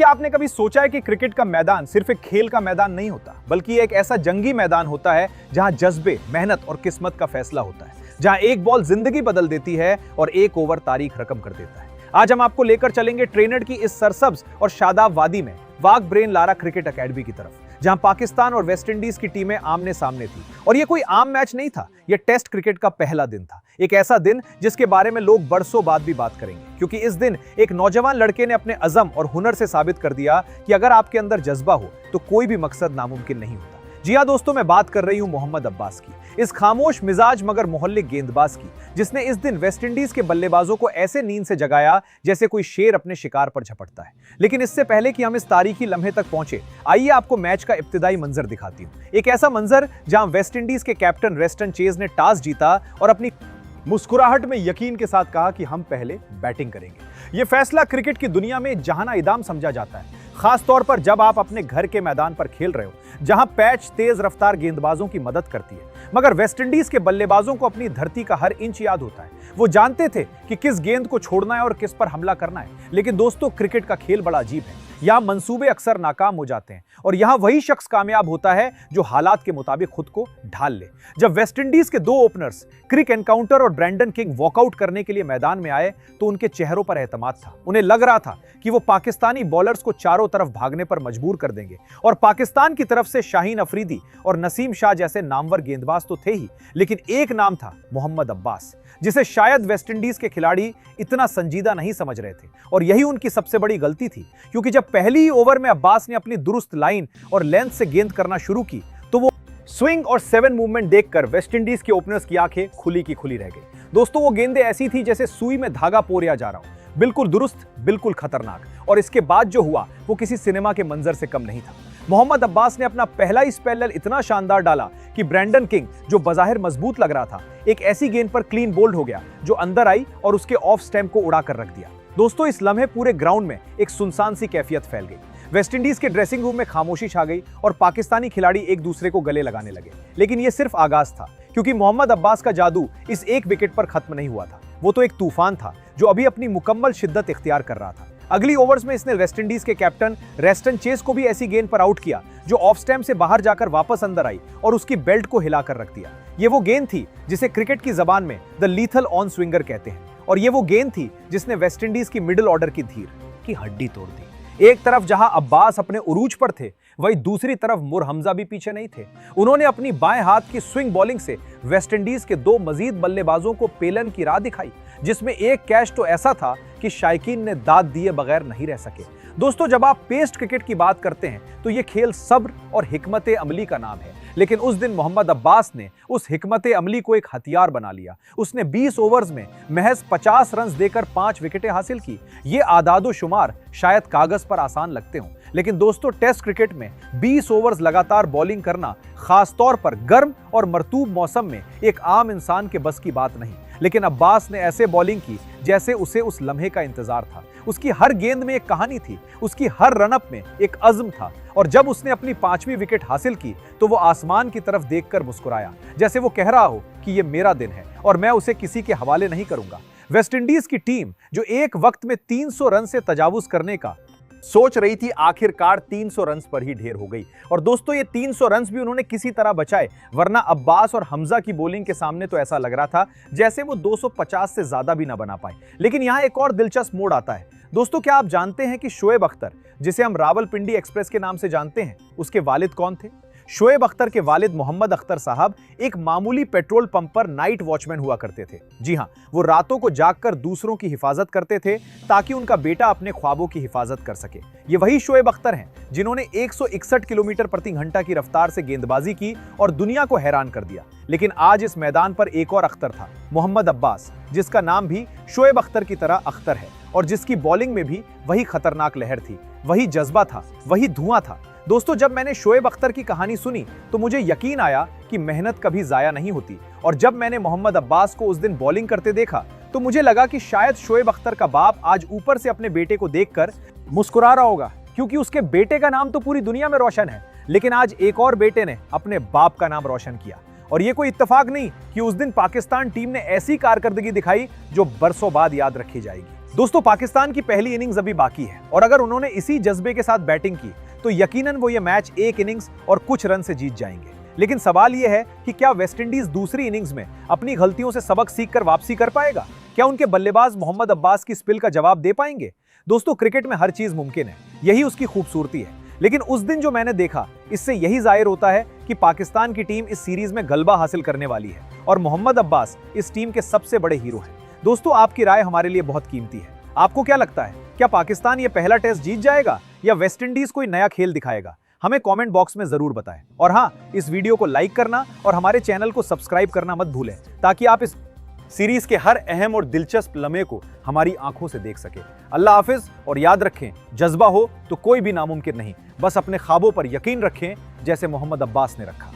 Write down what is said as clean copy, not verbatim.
क्या आपने कभी सोचा है कि क्रिकेट का मैदान सिर्फ एक खेल का मैदान नहीं होता, बल्कि एक ऐसा जंगी मैदान होता है जहां जज्बे, मेहनत और किस्मत का फैसला होता है, जहां एक बॉल जिंदगी बदल देती है और एक ओवर तारीख रकम कर देता है। आज हम आपको लेकर चलेंगे ट्रेनर की इस सरसब्ज और शादाब वादी में वाघ ब्रेन लारा क्रिकेट एकेडमी की तरफ, जहां पाकिस्तान और वेस्टइंडीज की टीमें आमने सामने थी। और यह कोई आम मैच नहीं था, यह टेस्ट क्रिकेट का पहला दिन था। एक ऐसा दिन जिसके बारे में लोग बरसों बाद भी बात करेंगे, क्योंकि इस दिन एक नौजवान लड़के ने अपने अज़म और हुनर से साबित कर दिया कि अगर आपके अंदर जज्बा हो तो कोई भी मकसद नामुमकिन नहीं होता। जी हाँ दोस्तों, मैं बात कर रही हूं मोहम्मद अब्बास की, इस खामोश मिजाज मगर मोहल्लिक गेंदबाज की, जिसने इस दिन वेस्टइंडीज के बल्लेबाजों को ऐसे नींद से जगाया जैसे कोई शेर अपने शिकार पर झपटता है। लेकिन इससे पहले कि हम इस तारीखी लम्हे तक पहुंचे, आइए आपको मैच का इब्तिदाई मंजर दिखाती हूं। एक ऐसा मंजर जहां वेस्टइंडीज के कैप्टन रेस्टन चेज ने टॉस जीता और अपनी मुस्कुराहट में यकीन के साथ कहा कि हम पहले बैटिंग करेंगे। यह फैसला क्रिकेट की दुनिया में जहाना इदाम समझा जाता है, खास तौर पर जब आप अपने घर के मैदान पर खेल रहे हो, जहां पैच तेज रफ्तार गेंदबाजों की मदद करती है। मगर वेस्टइंडीज के बल्लेबाजों को अपनी धरती का हर इंच याद होता है। वो जानते थे कि किस गेंद को छोड़ना है और किस पर हमला करना है। लेकिन दोस्तों, क्रिकेट का खेल बड़ा अजीब है। यहाँ मंसूबे अक्सर नाकाम हो जाते हैं और यहाँ वही शख्स कामयाब होता है जो हालात के मुताबिक खुद को ढाल ले। जब वेस्टइंडीज के दो ओपनर्स क्रिक एनकाउंटर और ब्रेंडन किंग वॉकआउट करने के लिए मैदान में आए तो उनके चेहरों पर एतमाद था। उन्हें लग रहा था कि वो पाकिस्तानी बॉलर्स को चारों तरफ भागने पर मजबूर कर देंगे। और पाकिस्तान की तरफ से शाहीन अफरीदी और नसीम शाह जैसे नामवर गेंदबाज तो थे ही, लेकिन एक नाम था मोहम्मद अब्बास, जिसे शायद वेस्टइंडीज के खिलाड़ी इतना संजीदा नहीं समझ रहे थे। और यही उनकी सबसे बड़ी गलती थी, क्योंकि जब पहली ही ओवर में अब्बास ने अपनी दुरुस्त लाइन और लेंथ से गेंद करना शुरू की तो वो स्विंग और 7 मूवमेंट देखकर वेस्टइंडीज के ओपनर्स की आंखें खुली की खुली रह गई। दोस्तों, वो गेंदें ऐसी थी जैसे सुई में धागा पोरिया जा रहा हो, बिल्कुल दुरुस्त, बिल्कुल खतरनाक। और इसके बाद जो हुआ वो किसी सिनेमा के मंजर से कम नहीं था। मोहम्मद अब्बास ने अपना पहला ही स्पेल इतना शानदार डाला कि ब्रेंडन किंग, जो बजाहिर मजबूत लग रहा था, एक ऐसी गेंद पर क्लीन बोल्ड हो गया जो अंदर आई और उसके ऑफ स्टैम्प को उड़ा कर रख दिया। दोस्तों, इस लम्हे पूरे ग्राउंड में एक सुनसान सी कैफियत फैल गई। वेस्टइंडीज के ड्रेसिंग रूम में खामोशी छा गई और पाकिस्तानी खिलाड़ी एक दूसरे को गले लगाने लगे। लेकिन यह सिर्फ आगाज था, क्योंकि मोहम्मद अब्बास का जादू इस एक विकेट पर खत्म नहीं हुआ था। वो तो एक तूफान था जो अभी अपनी मुकम्मल शिद्दत इख्तियार कर रहा था। अगली ओवर्स में इसने वेस्टइंडीज के कैप्टन रेस्टन चेज को भी ऐसी गेंद पर आउट किया जो ऑफ स्टैम्प से बाहर जाकर वापस अंदर आई और उसकी बेल्ट को हिलाकर रख दिया। ये वो गेंद थी जिसे क्रिकेट की जबान में द लीथल ऑन स्विंगर कहते हैं। और ये वो गेंद थी जिसने वेस्टइंडीज की मिडिल ऑर्डर की धीर की हड्डी तोड़ दी। एक तरफ जहां अब्बास अपने उरूज पर थे, वहीं दूसरी तरफ मुर हमजा भी पीछे नहीं थे। उन्होंने अपनी बाएं हाथ की स्विंग बॉलिंग से वेस्टइंडीज के 2 मजीद बल्लेबाजों को पेलन की राह दिखाई, जिसमें एक कैच तो ऐसा था कि शायकीन ने दाद दिए बगैर नहीं रह सके। दोस्तों, जब आप टेस्ट क्रिकेट की बात करते हैं तो यह खेल सब्र और हिकमत अमली का नाम है। लेकिन उस दिन मोहम्मद अब्बास ने उस हिकमत अमली को एक हथियार बना लिया। उसने 20 ओवर्स में महज 50 रन देकर 5 विकेटें हासिल की। ये आदादो शुमार शायद कागज पर आसान लगते हों, लेकिन दोस्तों, टेस्ट क्रिकेट में 20 ओवर्स लगातार बॉलिंग करना, खास तौर पर गर्म और मरतूब मौसम में, एक आम इंसान के बस की बात नहीं। लेकिन अब्बास ने ऐसे बॉलिंग की जैसे उसे उस लम्हे का इंतजार था। उसकी हर गेंद में एक कहानी थी, उसकी हर रनअप में एक अज़्म था। और जब उसने अपनी 5वीं विकेट हासिल की तो वो आसमान की तरफ देखकर मुस्कुराया, जैसे वो कह रहा हो कि ये मेरा दिन है और मैं उसे किसी के हवाले नहीं करूंगा। वेस्टइंडीज की टीम, जो एक वक्त में 300 रन से तजावुज करने का सोच रही थी, आखिरकार 300 रन पर ही ढेर हो गई। और दोस्तों, ये 300 रन भी उन्होंने किसी तरह बचाए, वरना अब्बास और हमजा की बॉलिंग के सामने तो ऐसा लग रहा था जैसे वो 250 से ज्यादा भी ना बना पाए। लेकिन यहाँ एक और दिलचस्प मोड़ आता है। दोस्तों, क्या आप जानते हैं कि शोएब अख्तर, जिसे हम रावलपिंडी एक्सप्रेस के नाम से जानते हैं, उसके वालिद कौन थे? शोएब अख्तर के वालिद मोहम्मद अख्तर साहब एक मामूली पेट्रोल पंप पर नाइट वॉचमैन हुआ करते थे। जी हां, वो रातों को जागकर दूसरों की हिफाजत करते थे ताकि उनका बेटा अपने ख्वाबों की हिफाजत कर सके। ये वही शोएब अख्तर हैं जिन्होंने 161 किलोमीटर प्रति घंटा की रफ्तार से गेंदबाजी की और दुनिया को हैरान कर दिया। लेकिन आज इस मैदान पर एक और अख्तर था, मोहम्मद अब्बास, जिसका नाम भी शोएब अख्तर की तरह अख्तर है और जिसकी बॉलिंग में भी वही खतरनाक लहर थी, वही जज्बा था, वही धुआं था। दोस्तों, जब मैंने शोएब अख्तर की कहानी सुनी तो मुझे यकीन आया कि मेहनत कभी जाया नहीं होती। और जब मैंने मोहम्मद अब्बास को उस दिन बॉलिंग करते देखा तो मुझे लगा कि शायद शोएब अख्तर का बाप आज ऊपर से अपने बेटे को देखकर मुस्कुरा रहा होगा, क्योंकि उसके बेटे का नाम तो पूरी दुनिया में रोशन है। लेकिन आज एक और बेटे ने अपने बाप का नाम रोशन किया। और ये कोई इत्तेफाक नहीं कि उस दिन पाकिस्तान टीम ने ऐसी कारकर्दगी दिखाई जो बरसों बाद याद रखी जाएगी। दोस्तों, पाकिस्तान की पहली इनिंग्स अभी बाकी है और अगर उन्होंने इसी जज्बे के साथ बैटिंग की तो यकीनन वो ये मैच एक इनिंग्स और कुछ रन से जीत जाएंगे। लेकिन सवाल यह है कि क्या वेस्टइंडीज दूसरी इनिंग्स में अपनी गलतियों से सबक सीखकर वापसी कर पाएगा? क्या उनके बल्लेबाज मोहम्मद अब्बास की स्पिल का जवाब दे पाएंगे? दोस्तों, क्रिकेट में हर चीज मुमकिन है, यही उसकी खूबसूरती है। लेकिन उस दिन जो मैंने देखा, इससे यही जाहिर होता है कि पाकिस्तान की टीम इस सीरीज में गलबा हासिल करने वाली है और मोहम्मद अब्बास इस टीम के सबसे बड़े हीरो हैं। दोस्तों, आपकी राय हमारे लिए बहुत कीमती है। आपको क्या लगता है, क्या पाकिस्तान ये पहला टेस्ट जीत जाएगा या वेस्टइंडीज कोई नया खेल दिखाएगा? हमें कमेंट बॉक्स में जरूर बताएं। और हां, इस वीडियो को लाइक करना और हमारे चैनल को सब्सक्राइब करना मत भूलें, ताकि आप इस सीरीज के हर अहम और दिलचस्प लम्हे को हमारी आंखों से देख सके। अल्लाह हाफिज, और याद रखें, जज्बा हो तो कोई भी नामुमकिन नहीं, बस अपने ख्वाबों पर यकीन रखें, जैसे मोहम्मद अब्बास ने रखा।